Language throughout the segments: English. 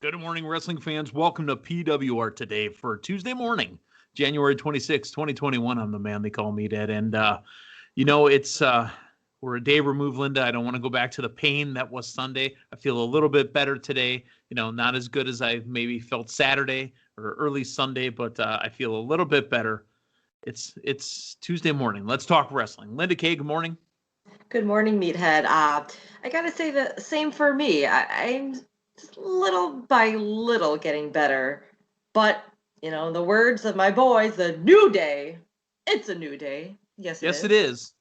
Good morning, wrestling fans. Welcome to PWR today for Tuesday morning, January 26, 2021. I'm the man they call Meathead. And, it's we're a day removed, Linda. I don't want to go back to the pain that was Sunday. I feel a little bit better today. Not as good as I maybe felt Saturday or early Sunday, but I feel a little bit better. It's Tuesday morning. Let's talk wrestling. Linda Kay, good morning. Good morning, Meathead. I gotta say the same for me. I'm just little by little getting better. But, the words of my boys, the new day, it's a new day. Yes, it is. Yes, it is.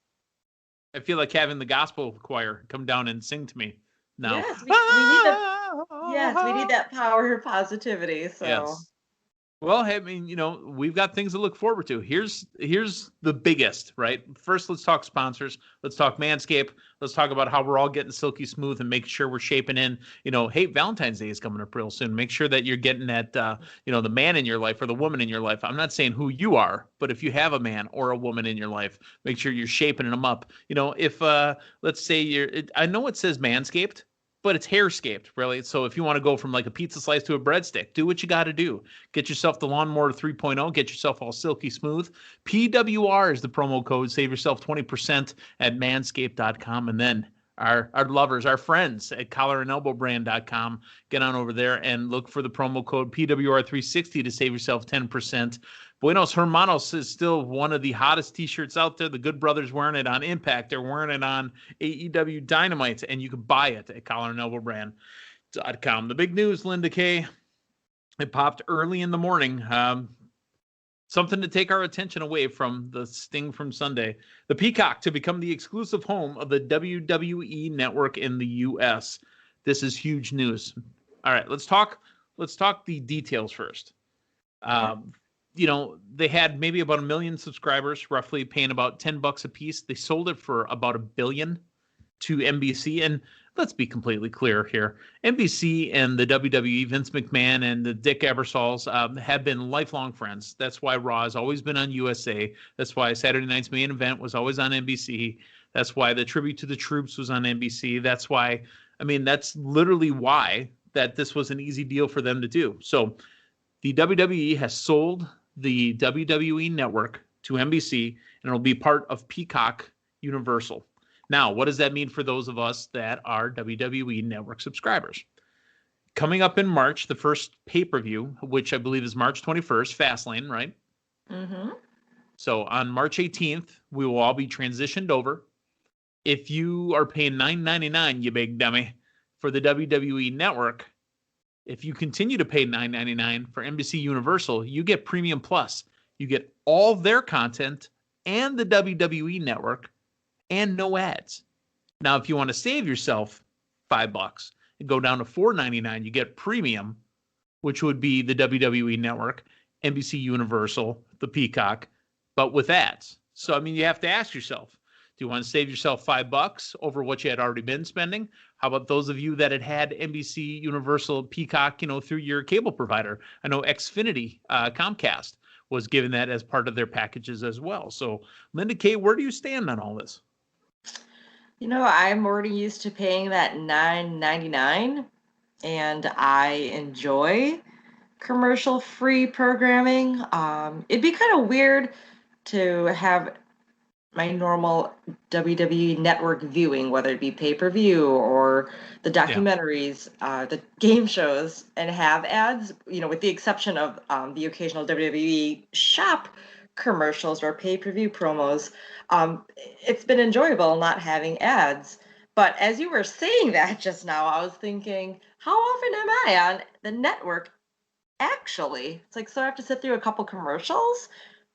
I feel like having the gospel choir come down and sing to me now. Yes, we need that power of positivity. So. Yes. Well, I mean, we've got things to look forward to. Here's the biggest, right? First, let's talk sponsors. Let's talk Manscaped. Let's talk about how we're all getting silky smooth and make sure we're shaping in. Hey, Valentine's Day is coming up real soon. Make sure that you're getting that, the man in your life or the woman in your life. I'm not saying who you are, but if you have a man or a woman in your life, make sure you're shaping them up. If let's say I know it says Manscaped, but it's hairscaped, really. So if you want to go from like a pizza slice to a breadstick, do what you got to do. Get yourself the Lawnmower 3.0. Get yourself all silky smooth. PWR is the promo code. Save yourself 20% at manscaped.com. And then our lovers, our friends at collarandelbowbrand.com. Get on over there and look for the promo code PWR360 to save yourself 10%. Buenos Hermanos is still one of the hottest t-shirts out there. The Good Brothers wearing it on Impact. They're wearing it on AEW Dynamite, and you can buy it at collarandelbowbrand.com. The big news, Linda Kay, it popped early in the morning. Something to take our attention away from the sting from Sunday. The Peacock to become the exclusive home of the WWE Network in the U.S. This is huge news. All right, let's talk the details first. They had maybe about 1 million subscribers, roughly paying about $10 a piece. They sold it for about $1 billion to NBC. And let's be completely clear here. NBC and the WWE, Vince McMahon and the Dick Ebersols have been lifelong friends. That's why Raw has always been on USA. That's why Saturday Night's Main Event was always on NBC. That's why the Tribute to the Troops was on NBC. That's literally why that this was an easy deal for them to do. So the WWE has sold the WWE Network to NBC, and it'll be part of Peacock Universal. Now, what does that mean for those of us that are WWE Network subscribers? Coming up in March, the first pay-per-view, which I believe is March 21st, Fastlane, right? Mm-hmm. So on March 18th, we will all be transitioned over. If you are paying $9.99, you big dummy, for the WWE Network, if you continue to pay $9.99 for NBC Universal, you get Premium Plus. You get all their content and the WWE Network and no ads. Now, if you want to save yourself $5 and go down to $4.99, you get Premium, which would be the WWE Network, NBC Universal, the Peacock, but with ads. So, you have to ask yourself, do you want to save yourself $5 over what you had already been spending? How about those of you that had NBC Universal Peacock, through your cable provider? I know Xfinity, Comcast, was given that as part of their packages as well. So, Linda Kay, where do you stand on all this? I'm already used to paying that $9.99, and I enjoy commercial-free programming. It'd be kind of weird to have my normal WWE Network viewing, whether it be pay-per-view or the documentaries, the game shows, and have ads, with the exception of the occasional WWE shop commercials or pay-per-view promos. It's been enjoyable not having ads. But as you were saying that just now, I was thinking, how often am I on the network? Actually, it's like, so I have to sit through a couple commercials?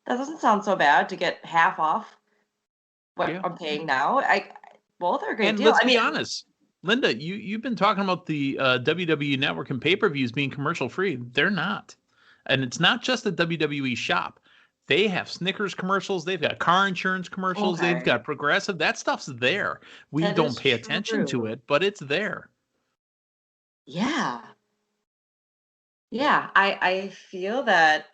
That doesn't sound so bad to get half off what I'm paying now. Both are a great deal. Let's be honest, Linda, you've been talking about the WWE Network and pay-per-views being commercial-free. They're not. And it's not just the WWE shop. They have Snickers commercials. They've got car insurance commercials. Okay. They've got Progressive. That stuff's there. We don't pay attention to it, but it's there. Yeah. Yeah, I feel that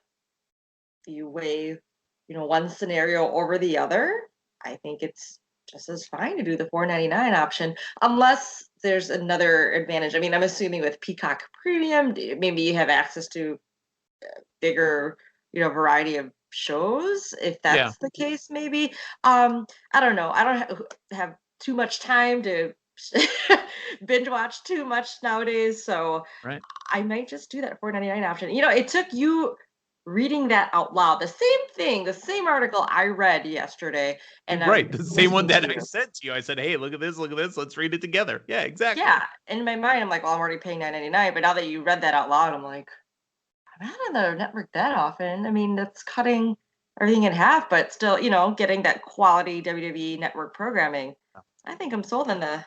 you weigh, one scenario over the other. I think it's just as fine to do the $4.99 option, unless there's another advantage. I mean, I'm assuming with Peacock Premium, maybe you have access to bigger, variety of shows. If Yeah, that's the case, maybe. I don't know. I don't have too much time to binge watch too much nowadays, so right. I might just do that 4.99 option. It took you reading that out loud, the same thing, the same article I read yesterday, and I'm Right. The same one listening to that I you. sent to you. I said, hey, look at this, look at this. Let's read it together. Yeah, exactly. Yeah, in my mind, I'm like, well, I'm already paying 9.99, but now that you read that out loud, I'm like, I'm not on the network that often. I mean, that's cutting everything in half, but still, getting that quality WWE Network programming. I think I'm sold on the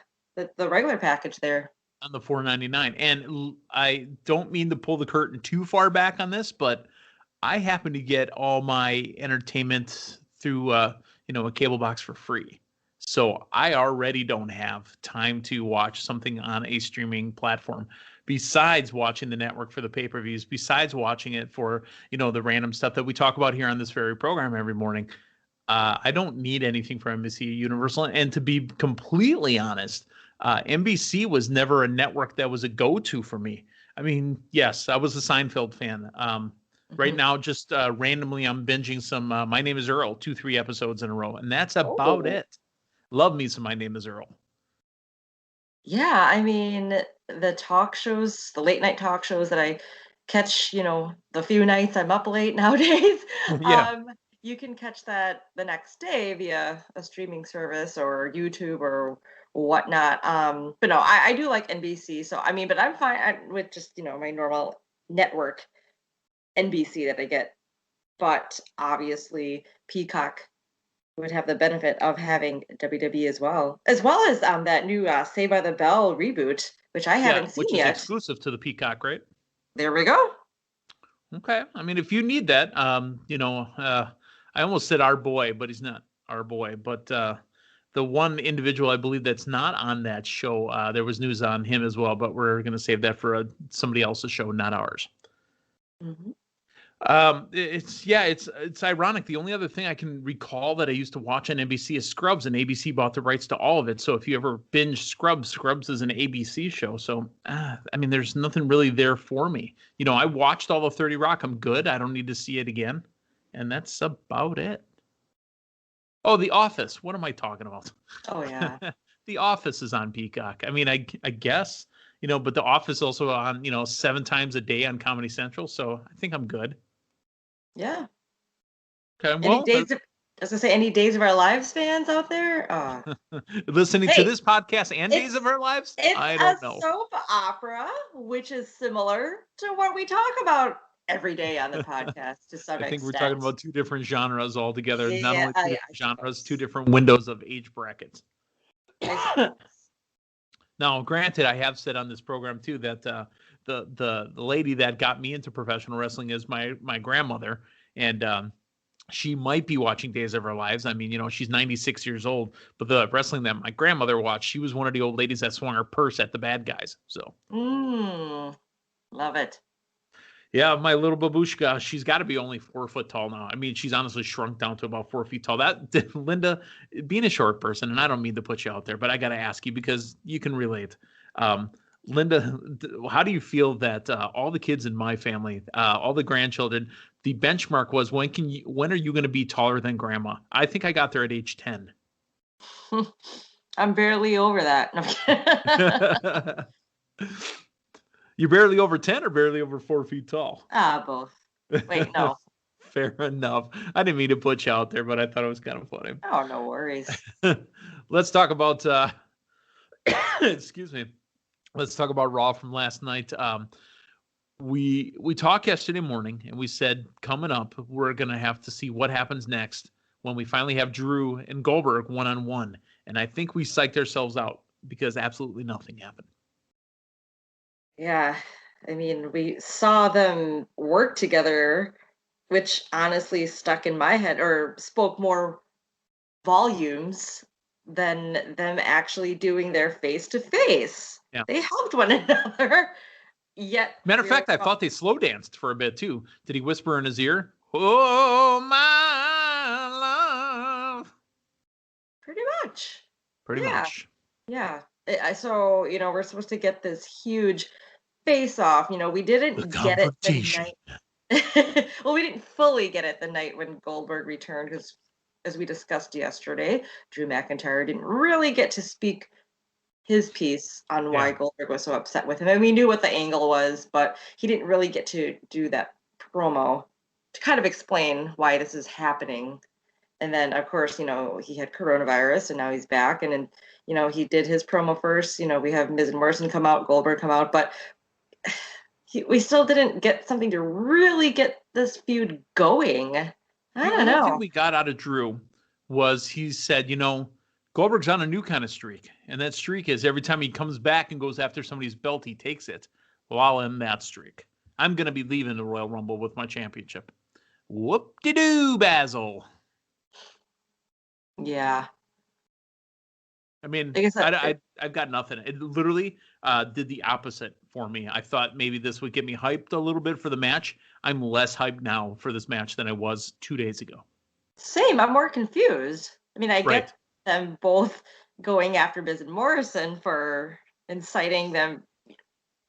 regular package there. On the 4.99. And I don't mean to pull the curtain too far back on this, but I happen to get all my entertainment through a cable box for free. So I already don't have time to watch something on a streaming platform besides watching the network for the pay-per-views, besides watching it for, the random stuff that we talk about here on this very program every morning. I don't need anything from NBC Universal. And to be completely honest, NBC was never a network that was a go-to for me. I mean, yes, I was a Seinfeld fan. Right Mhm. now, just randomly, I'm binging some My Name is Earl, 2-3 episodes in a row, and that's about Oh. it. Love me some My Name is Earl. Yeah, I mean, the talk shows, the late night talk shows that I catch, the few nights I'm up late nowadays, Yeah, you can catch that the next day via a streaming service or YouTube or whatnot. But no, I do like NBC. So, I mean, but I'm fine with just, my normal network NBC that I get. But obviously, Peacock would have the benefit of having WWE as well as that new Saved by the Bell reboot, which I yeah, haven't seen which is yet. exclusive to the Peacock, right? There we go. Okay. I mean, if you need that, I almost said our boy, but he's not our boy. But the one individual I believe that's not on that show, there was news on him as well, but we're going to save that for somebody else's show, not ours. Hmm. It's ironic. The only other thing I can recall that I used to watch on NBC is Scrubs, and ABC bought the rights to all of it. So if you ever binge Scrubs, Scrubs is an ABC show. So I mean, there's nothing really there for me. I watched all of 30 Rock. I'm good. I don't need to see it again, and that's about it. Oh, The Office. What am I talking about? Oh yeah, The Office is on Peacock. I mean, I guess, but The Office also on 7 times a day on Comedy Central. So I think I'm good. yeah. Okay, Any well, days of, as I say, any Days of Our Lives fans out there? listening to Hey, this podcast and Days of it's Our Lives? it's I a don't know. soap opera, which is similar to what we talk about every day on the podcast to some I think we're talking extent. about two different genres altogether. Not Yeah, only two I different genres, two suppose. different windows of age brackets. I suppose. Now, granted, I have said on this program too that the lady that got me into professional wrestling is my grandmother, and she might be watching Days of Our Lives. I mean, she's 96 years old, but the wrestling that my grandmother watched, she was one of the old ladies that swung her purse at the bad guys. So Mm, love it. yeah, my little babushka, she's got to be only 4 foot tall now. I mean, she's honestly shrunk down to about 4 feet tall. That Linda, being a short person, and I don't mean to put you out there, but I got to ask you because you can relate. Um, Linda, how do you feel that all the kids in my family, all the grandchildren, the benchmark was when are you going to be taller than grandma? I think I got there at age 10. I'm barely over that. No, I'm kidding. You're barely over 10 or barely over 4 feet tall? Both. Wait, no. Fair enough. I didn't mean to put you out there, but I thought it was kind of funny. Oh, no worries. Let's talk about excuse me. Let's talk about Raw from last night. We talked yesterday morning and we said coming up we're gonna have to see what happens next when we finally have Drew and Goldberg one-on-one. And I think we psyched ourselves out because absolutely nothing happened. Yeah. I mean, we saw them work together, which honestly stuck in my head or spoke more volumes than them actually doing their face to face. Yeah. They helped one another. Yet Matter of here fact, I thought they slow danced for a bit too. Did he whisper in his ear? Oh my love. pretty much. Pretty Yeah. much. Yeah. So, we're supposed to get this huge face off. We The didn't get it the confrontation. night. Well, we didn't fully get it the night when Goldberg returned because, as we discussed yesterday, Drew McIntyre didn't really get to speak his piece on why Goldberg was so upset with him. And we knew what the angle was, but he didn't really get to do that promo to kind of explain why this is happening. And then, of course, he had coronavirus and now he's back. And then, he did his promo first. We have Miz and Morrison come out, Goldberg come out, but we still didn't get something to really get this feud going. I don't know. The only thing we got out of Drew was he said, Goldberg's on a new kind of streak. And that streak is every time he comes back and goes after somebody's belt, he takes it. Well, I'll end that streak. I'm going to be leaving the Royal Rumble with my championship. Whoop-de-doo, Basil. Yeah. I mean, I've got nothing. It literally did the opposite for me. I thought maybe this would get me hyped a little bit for the match. I'm less hyped now for this match than I was 2 days ago. Same. I'm more confused. I mean, I get them both going after Miz and Morrison for inciting them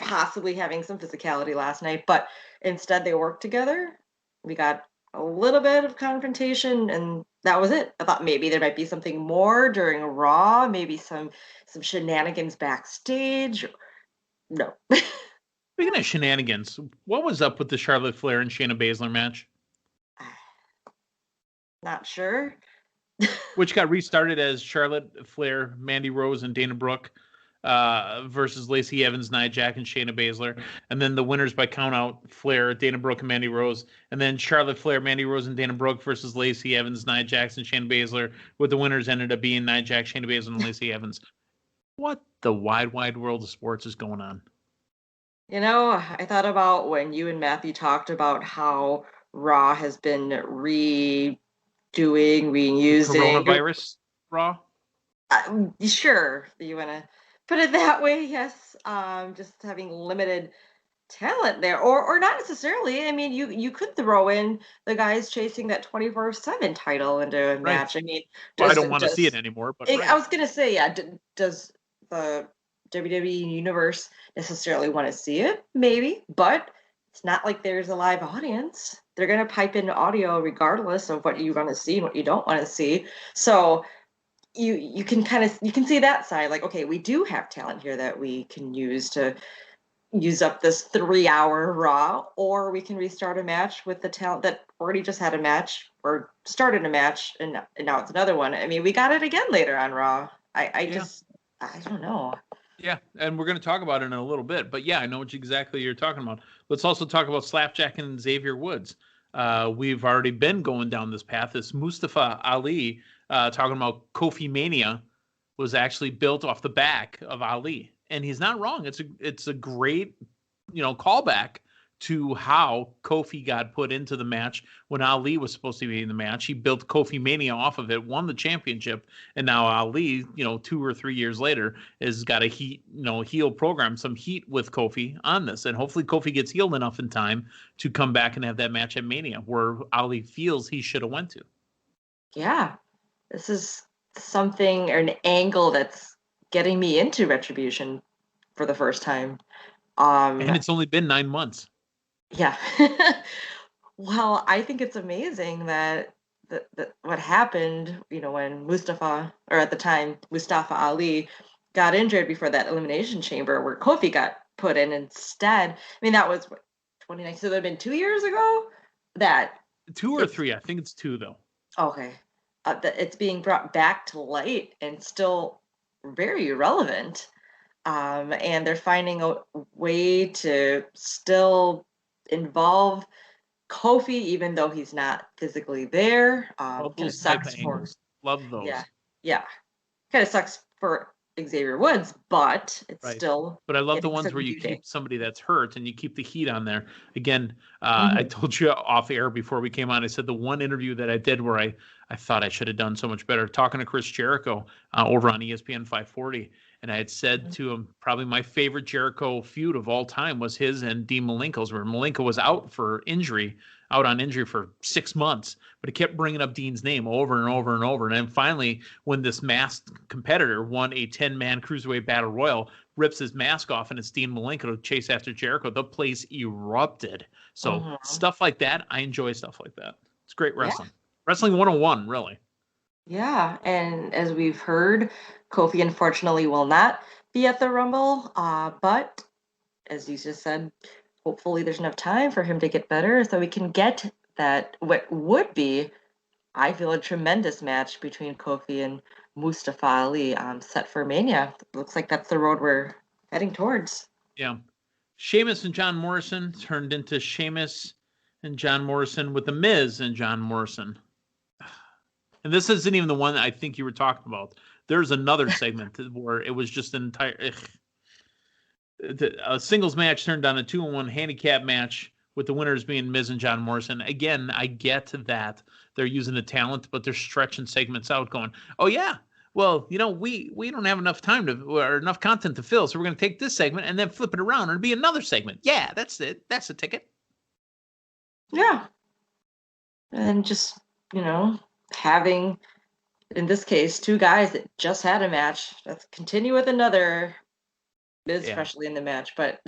possibly having some physicality last night, but instead they worked together. We got a little bit of confrontation and that was it. I thought maybe there might be something more during Raw, maybe some shenanigans backstage. No. Speaking of shenanigans, what was up with the Charlotte Flair and Shayna Baszler match? Not sure. Which got restarted as Charlotte Flair, Mandy Rose, and Dana Brooke versus Lacey Evans, Nia Jax, and Shayna Baszler. And then the winners by count out, Flair, Dana Brooke, and Mandy Rose. And then Charlotte Flair, Mandy Rose, and Dana Brooke versus Lacey Evans, Nia Jax, and Shayna Baszler, with the winners ended up being Nia Jax, Shayna Baszler, and Lacey Evans. What the wide world of sports is going on? I thought about when you and Matthew talked about how Raw has been reusing. Coronavirus Raw? Sure, you want to put it that way, yes. Just having limited talent there, or not necessarily. I mean, you could throw in the guys chasing that 24/7 title into a match. I mean, I don't want to see it anymore. But I was gonna say, yeah. Does the WWE universe necessarily want to see it? Maybe, but it's not like there's a live audience. They're gonna pipe in audio regardless of what you want to see and what you don't want to see. So you can see that side, like, okay, we do have talent here that we can use to use up this 3-hour Raw, or we can restart a match with the talent that already just had a match or started a match and now it's another one. I mean, we got it again later on Raw. I don't know. Yeah, and we're going to talk about it in a little bit. But yeah, I know what exactly you're talking about. Let's also talk about Slapjack and Xavier Woods. We've already been going down this path. This Mustafa Ali talking about Kofi Mania was actually built off the back of Ali. And he's not wrong. It's a great, callback to how Kofi got put into the match when Ali was supposed to be in the match. He built Kofi Mania off of it, won the championship, and now Ali, 2 or 3 years later, has got a heel program, some heat with Kofi on this. And hopefully Kofi gets healed enough in time to come back and have that match at Mania where Ali feels he should have went to. Yeah, this is something or an angle that's getting me into Retribution for the first time. And it's only been 9 months. Yeah. Well, I think it's amazing that what happened, when Mustafa Ali got injured before that Elimination Chamber where Kofi got put in instead. I mean, that was 2019. So that had been 2 years ago? 2 or 3. I think it's 2, though. Okay. It's being brought back to light and still very relevant. And they're finding a way to still involve Kofi, even though he's not physically there. Kind of sucks for. Love those. Yeah. Kind of sucks for Xavier Woods, but it's still. But I love the ones where you keep somebody that's hurt and you keep the heat on there. Again, I told you off air before we came on. I said the one interview that I did where I thought I should have done so much better, talking to Chris Jericho over on ESPN 540. And I had said to him, probably my favorite Jericho feud of all time was his and Dean Malenko's, where Malenko was out on injury for 6 months, but he kept bringing up Dean's name over and over and over. And then finally, when this masked competitor won a 10-man cruiserweight battle royal, rips his mask off, and it's Dean Malenko to chase after Jericho, the place erupted. So stuff like that, I enjoy stuff like that. It's great wrestling. Wrestling 101, really. Yeah, and as we've heard, Kofi unfortunately will not be at the Rumble, but as you just said, hopefully there's enough time for him to get better so we can get that, what would be, I feel, a tremendous match between Kofi and Mustafa Ali set for Mania. Looks like that's the road we're heading towards. Yeah. Sheamus and John Morrison turned into Sheamus and John Morrison with The Miz and John Morrison. And this isn't even the one I think you were talking about. There's another segment where it was just an entire... A singles match turned on a 2-on-1 handicap match with the winners being Miz and John Morrison. Again, I get that they're using the talent, but they're stretching segments out going, oh, yeah, well, we don't have enough time or enough content to fill, so we're going to take this segment and then flip it around and it'll be another segment. Yeah, that's it. That's the ticket. Yeah. And just, having, in this case, two guys that just had a match. Let's continue with another, especially in the match. But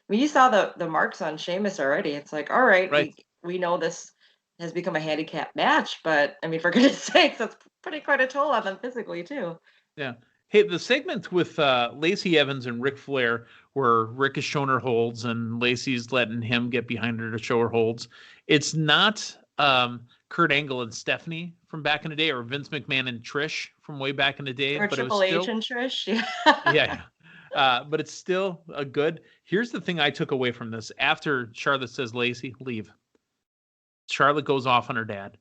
you saw the marks on Sheamus already. It's like, all right. We know this has become a handicap match, but I mean, for goodness sakes, that's putting quite a toll on them physically too. Yeah. Hey, the segment with Lacey Evans and Ric Flair, where Rick is showing her holds and Lacey's letting him get behind her to show her holds. It's not Kurt Angle and Stephanie from back in the day, or Vince McMahon and Trish from way back in the day. Or but Triple H and Trish. Yeah. But it's still a good. Here's the thing I took away from this. After Charlotte says, Lacey, leave. Charlotte goes off on her dad.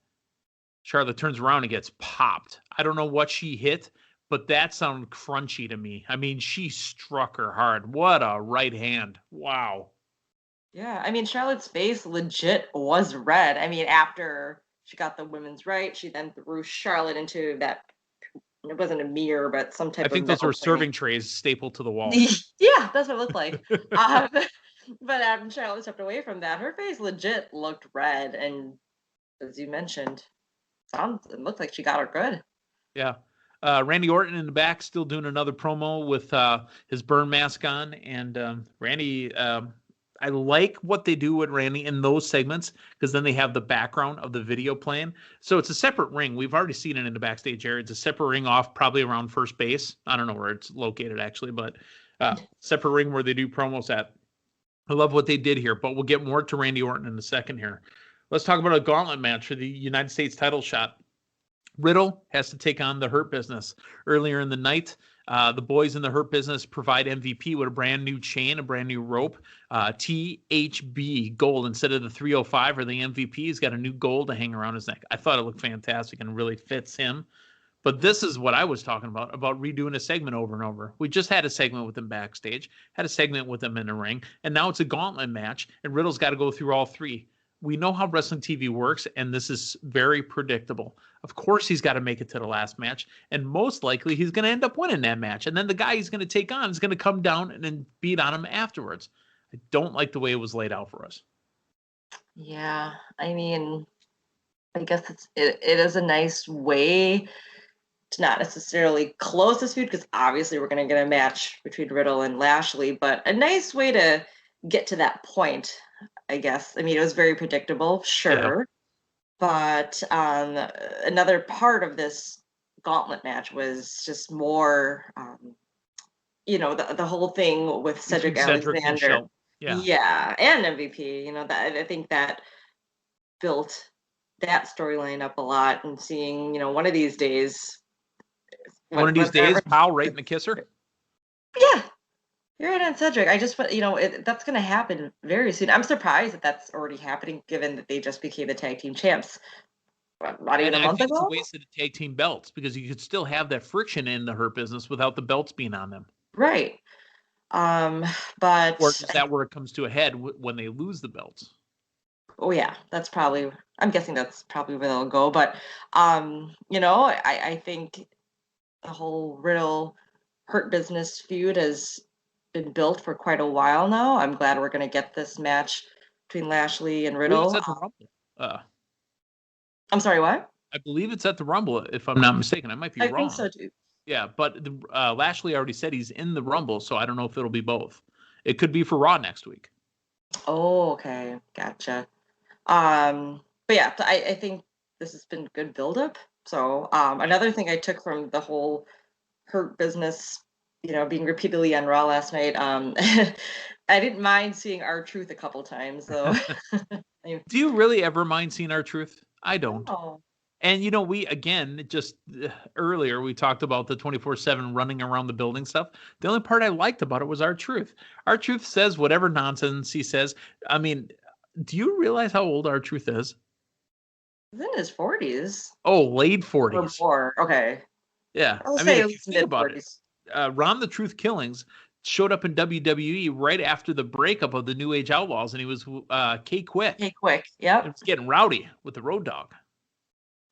Charlotte turns around and gets popped. I don't know what she hit, but that sounded crunchy to me. I mean, she struck her hard. What a right hand. Wow. Yeah, I mean, Charlotte's face legit was red. I mean, after she got the women's right, she then threw Charlotte into that, it wasn't a mirror, but some type of... I think those were serving trays stapled to the wall. Yeah, that's what it looked like. But after Charlotte stepped away from that, her face legit looked red. And as you mentioned, it looked like she got her good. Yeah. Randy Orton in the back still doing another promo with his burn mask on. And Randy, I like what they do with Randy in those segments, because then they have the background of the video playing. So it's a separate ring. We've already seen it in the backstage area. It's a separate ring off probably around first base. I don't know where it's located actually, but separate ring where they do promos at. I love what they did here, but we'll get more to Randy Orton in a second here. Let's talk about a gauntlet match for the United States title shot. Riddle has to take on the Hurt Business. Earlier in the night, the boys in the Hurt Business provide MVP with a brand new chain, a brand new rope, THB gold instead of the 305 or the MVP. He's got a new gold to hang around his neck. I thought it looked fantastic and really fits him. But this is what I was talking about redoing a segment over and over. We just had a segment with him backstage, had a segment with him in the ring, and now it's a gauntlet match, and Riddle's got to go through all three. We know how wrestling TV works, and this is very predictable. Of course, he's got to make it to the last match, and most likely he's going to end up winning that match. And then the guy he's going to take on is going to come down and then beat on him afterwards. I don't like the way it was laid out for us. Yeah, I mean, I guess it is a nice way to not necessarily close this feud, because obviously we're going to get a match between Riddle and Lashley, but a nice way to get to that point, I guess. I mean, it was very predictable, sure. Yeah. But another part of this gauntlet match was just more, the whole thing with Cedric Alexander. Yeah, and MVP. That I think that built that storyline up a lot. And seeing, one of these days, Powell right in the kisser. Yeah. You're right on Cedric. I just, that's going to happen very soon. I'm surprised that that's already happening, given that they just became the tag team champs. Not even a month ago? It's a waste of the tag team belts, because you could still have that friction in the Hurt Business without the belts being on them. Right. But... Or is that where it comes to a head when they lose the belts? Oh, yeah. I'm guessing that's probably where they'll go. But, I think the whole Riddle Hurt Business feud has been built for quite a while now. I'm glad we're going to get this match between Lashley and I believe it's Riddle. at the Rumble. I'm sorry, what? I believe it's at the Rumble, if I'm not mistaken. I might be I wrong. think so too. Yeah, but Lashley already said he's in the Rumble, so I don't know if it'll be both. It could be for Raw next week. Oh, okay. Gotcha. But yeah, I think this has been good buildup. So another thing I took from the whole Hurt Business, being repeatedly on Raw last night, I didn't mind seeing R-Truth a couple times, though. Do you really ever mind seeing R-Truth? I don't. Oh. And, we, again, just earlier, we talked about the 24/7 running around the building stuff. The only part I liked about it was R-Truth. R-Truth says whatever nonsense he says. I mean, do you realize how old R-Truth is? He's in his 40s. Oh, late 40s. Or more. Okay. Yeah. I'll I say mean, if you think about it, Ron the Truth Killings showed up in WWE right after the breakup of the New Age Outlaws, and he was K-Quick. K-Quick, yep. It was getting rowdy with the Road Dogg.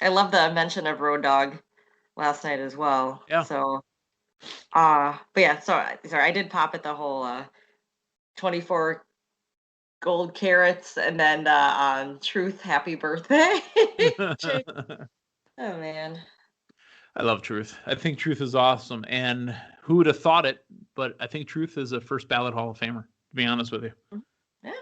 I love the mention of Road Dogg last night as well. Yeah. So, but yeah, sorry, I did pop at the whole 24 gold carats and then Truth happy birthday. Oh man. I love Truth. I think Truth is awesome. And who would have thought it? But I think Truth is a first ballot Hall of Famer, to be honest with you. Yeah.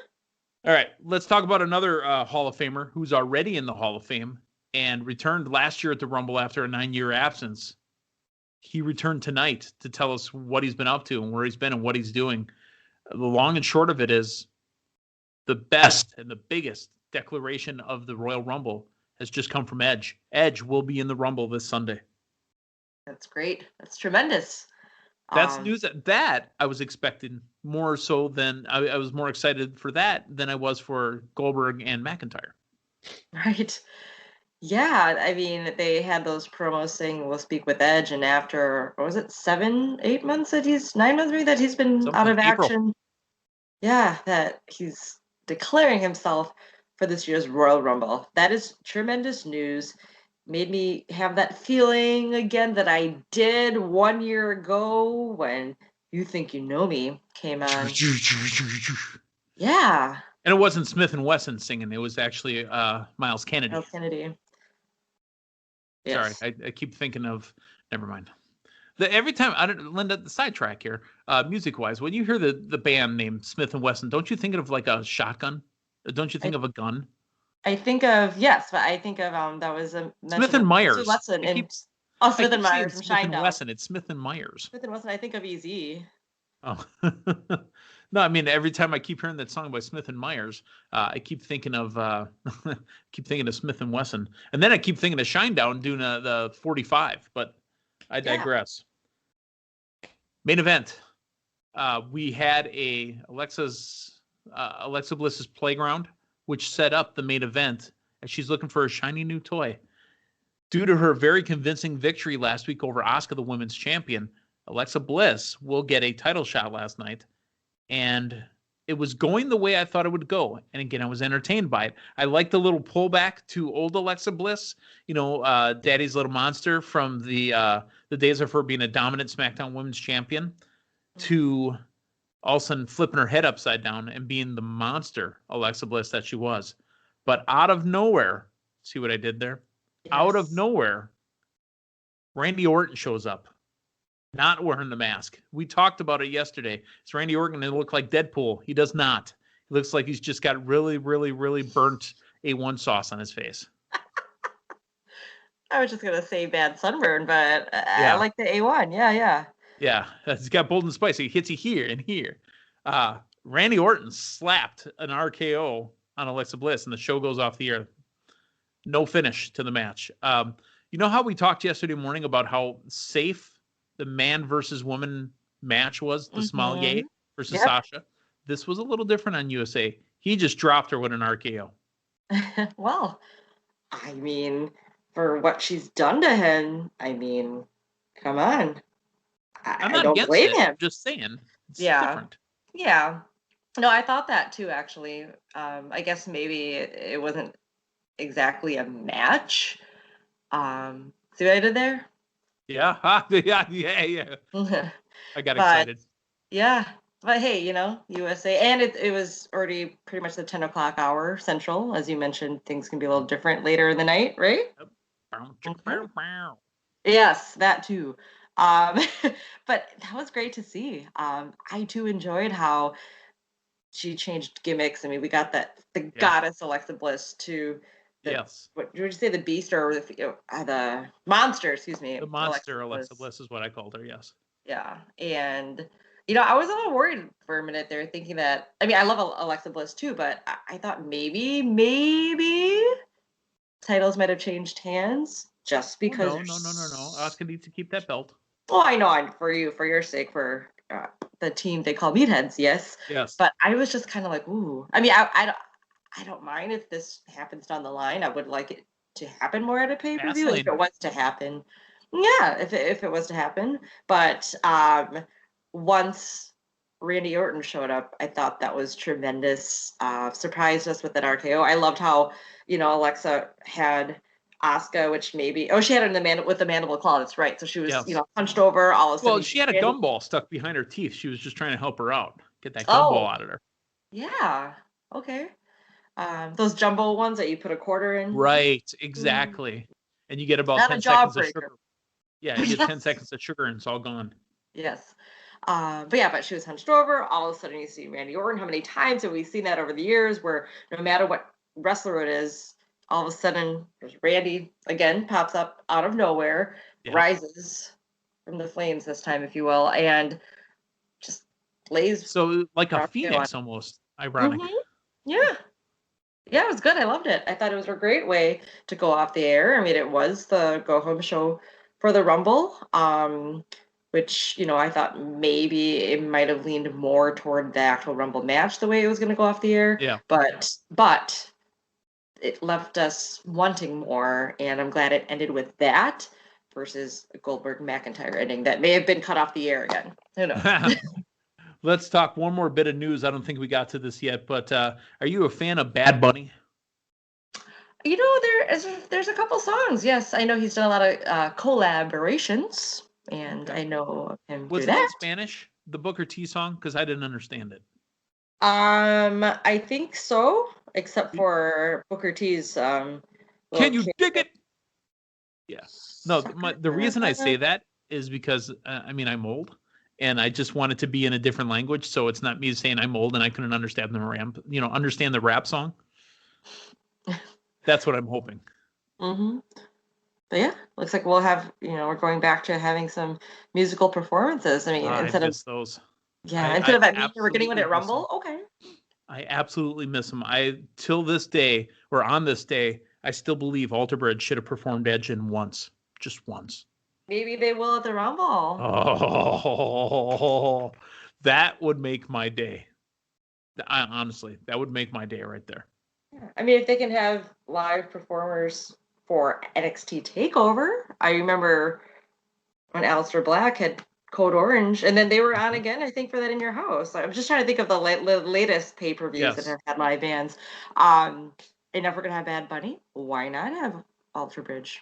All right. Let's talk about another Hall of Famer who's already in the Hall of Fame and returned last year at the Rumble after a 9-year absence. He returned tonight to tell us what he's been up to and where he's been and what he's doing. The long and short of it is the best and the biggest declaration of the Royal Rumble has just come from Edge. Edge will be in the Rumble this Sunday. That's great. That's tremendous. That's news that I was expecting more so than I was more excited for that than I was for Goldberg and McIntyre. Right. Yeah, I mean, they had those promos saying we'll speak with Edge, and after, what was it, 9 months maybe that he's been out of action. Yeah, that he's declaring himself for this year's Royal Rumble. That is tremendous news. Made me have that feeling again that I did 1 year ago when You Think You Know Me came on. Yeah. And it wasn't Smith and Wesson singing. It was actually Miles Kennedy. Miles Kennedy. Yes. Sorry, I keep thinking of. Never mind. Every time, Linda, the sidetrack here, music-wise, when you hear the band name Smith and Wesson, don't you think of like a shotgun? Don't you think of a gun? I think of that was a Smith and Myers. Smith and Myers from Shinedown. Wesson. It's Smith and Myers. Smith and Wesson. I think of EZ. Oh. No, I mean every time I keep hearing that song by Smith and Myers, I keep thinking of Smith and Wesson, and then I keep thinking of Shinedown doing the 45. But I digress. Yeah. Main event. We had Alexa Bliss's Playground, which set up the main event, as she's looking for a shiny new toy. Due to her very convincing victory last week over Asuka, the women's champion, Alexa Bliss will get a title shot last night. And it was going the way I thought it would go. And again, I was entertained by it. I like the little pullback to old Alexa Bliss, Daddy's Little Monster from the days of her being a dominant SmackDown Women's Champion, to all of a sudden flipping her head upside down and being the monster Alexa Bliss that she was. But out of nowhere, see what I did there? Yes. Out of nowhere, Randy Orton shows up. Not wearing the mask. We talked about it yesterday. It's Randy Orton and it looked like Deadpool. He does not. He looks like he's just got really, really, really burnt A1 sauce on his face. I was just going to say bad sunburn, but I like the A1. Yeah. Yeah, he's got bold and spicy. He hits you here and here. Randy Orton slapped an RKO on Alexa Bliss and the show goes off the air. No finish to the match. You know how we talked yesterday morning about how safe the man versus woman match was, the Smallgate versus Sasha? This was a little different on USA. He just dropped her with an RKO. Well, I mean, for what she's done to him, come on. I don't blame him. I'm just saying. It's different. Yeah. No, I thought that too, actually. I guess maybe it wasn't exactly a match. See what I did there? Yeah. Yeah. I got But excited. yeah, but hey, USA, and it was already pretty much the 10 o'clock hour Central, as you mentioned. Things can be a little different later in the night, right? Yep. Bow, chicka, Okay. bow, bow. Yes, that too. Um, but that was great to see. I too enjoyed how she changed gimmicks. I mean, we got the Yeah. goddess Alexa Bliss to the Yes. what did you say, the beast or the monster? Excuse me, The Alexa monster Alexa Bliss. Bliss is what I called her. Yes. Yeah, and I was a little worried for a minute there, thinking that. I mean, I love Alexa Bliss too, but I thought maybe titles might have changed hands just Oh because no, no, no, no, no. Asuka needs to keep that belt. well, I know, for your sake, for the team they call Meatheads, yes. Yes. But I was just kind of like, ooh. I mean, I don't mind if this happens down the line. I would like it to happen more at a pay-per-view if Fastlane. it was to happen. Yeah, if it was to happen. But once Randy Orton showed up, I thought that was tremendous. Surprised us with an RKO. I loved how, Alexa had Asuka, which maybe she had it in with the mandible claw. That's right. So she was, Yes. hunched over. All of a sudden, Well, you she see had a Randy. gumball stuck behind her teeth. She was just trying to help her out, get that gumball Oh, out of there. yeah. Okay. Those jumbo ones that you put a quarter in. Right. Mm. Exactly. And you get about Not a 10 seconds of jawbreaker. sugar. Yeah, you get 10 Yes. seconds of sugar and it's all gone. Yes. But she was hunched over. All of a sudden, you see Randy Orton. How many times have we seen that over the years where no matter what wrestler it is, all of a sudden, there's Randy again, pops up out of nowhere, Yep. rises from the flames this time, if you will, and just lays So like a RKO on. phoenix almost. Ironic. Mm-hmm. Yeah. Yeah, it was good. I loved it. I thought it was a great way to go off the air. I mean, it was the go home show for the Rumble, which, I thought maybe it might have leaned more toward the actual Rumble match the way it was going to go off the air. Yeah. But it left us wanting more, and I'm glad it ended with that versus a Goldberg McIntyre ending that may have been cut off the air again. Who knows? Let's talk one more bit of news. I don't think we got to this yet, but are you a fan of Bad Bunny? There's a couple songs. Yes, I know he's done a lot of collaborations, and Okay. I know of him Was through it in that. Spanish, the Booker T song? Because I didn't understand it. I think so, except for Booker T's Can little you kid. dig it? Yeah. No, the reason I say that is because, I'm old, and I just want it to be in a different language, so it's not me saying I'm old and I couldn't understand the rap song. That's what I'm hoping. Mm-hmm. But yeah, looks like we'll have, we're going back to having some musical performances. I mean, I instead of miss those. instead I of at Mania, we're getting one absolutely at miss them. Rumble. Okay. I absolutely miss them. Till this day, or on this day, I still believe Alter Bridge should have performed Edge in once, just once. Maybe they will at the Rumble. Oh, that would make my day. Honestly, that would make my day right there. Yeah. I mean, if they can have live performers for NXT Takeover, I remember when Aleister Black had Code Orange, and then they were on again, I think, for that In Your House. I'm just trying to think of the latest pay-per-views that Yes. have had live bands. And if we're gonna have Bad Bunny, why not have Alter Bridge?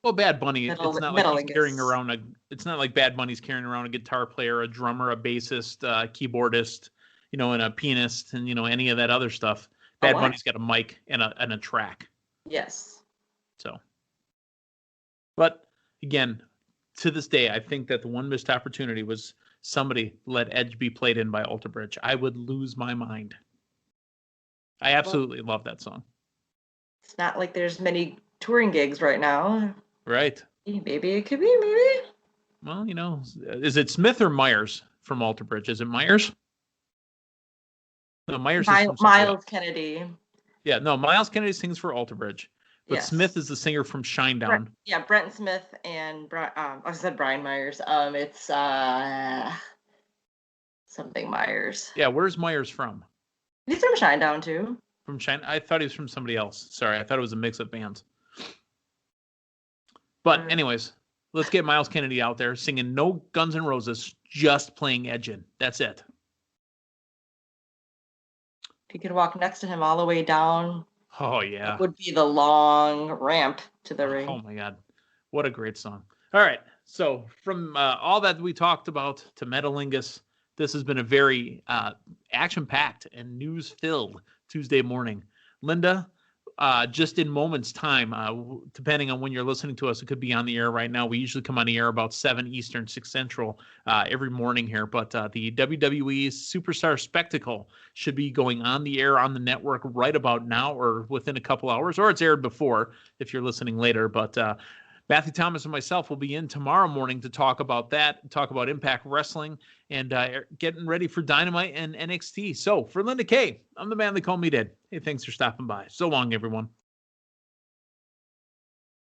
Well, Bad Bunny, it's not like he's carrying Metalingus. around it's not like Bad Bunny's carrying around a guitar player, a drummer, a bassist, keyboardist, and a pianist, and any of that other stuff. A Bad what? Bunny's got a mic and a track. Yes. So, but again, to this day, I think that the one missed opportunity was somebody let Edge be played in by Alter Bridge. I would lose my mind. I absolutely love that song. It's not like there's many touring gigs right now. Right. Maybe it could be, maybe. Well, is it Smith or Myers from Alter Bridge? Is it Myers? No, Myers is from somebody else. Miles Kennedy. Yeah, no, Miles Kennedy sings for Alter Bridge, but Yes. Smith is the singer from Shinedown. Brent Smith and I said Brian Myers. It's something Myers. Yeah, where's Myers from? He's from Shinedown too. From Shine? I thought he was from somebody else. Sorry, I thought it was a mix of bands. But anyways, let's get Miles Kennedy out there singing no Guns N' Roses, just playing Edge in. That's it. If you could walk next to him all the way down. Oh, yeah. It would be the long ramp to the ring. Oh, my God. What a great song. All right. So from all that we talked about to Metalingus, this has been a very action-packed and news-filled Tuesday morning. Linda, just in moments time, depending on when you're listening to us, it could be on the air right now. We usually come on the air about 7 Eastern, 6 Central every morning here. But the WWE Superstar Spectacle should be going on the air on the network right about now or within a couple hours, or it's aired before if you're listening later. But Matthew Thomas and myself will be in tomorrow morning to talk about that, talk about Impact Wrestling, and getting ready for Dynamite and NXT. So for Linda Kay, I'm the man they call Meathead. Hey, thanks for stopping by. So long, everyone.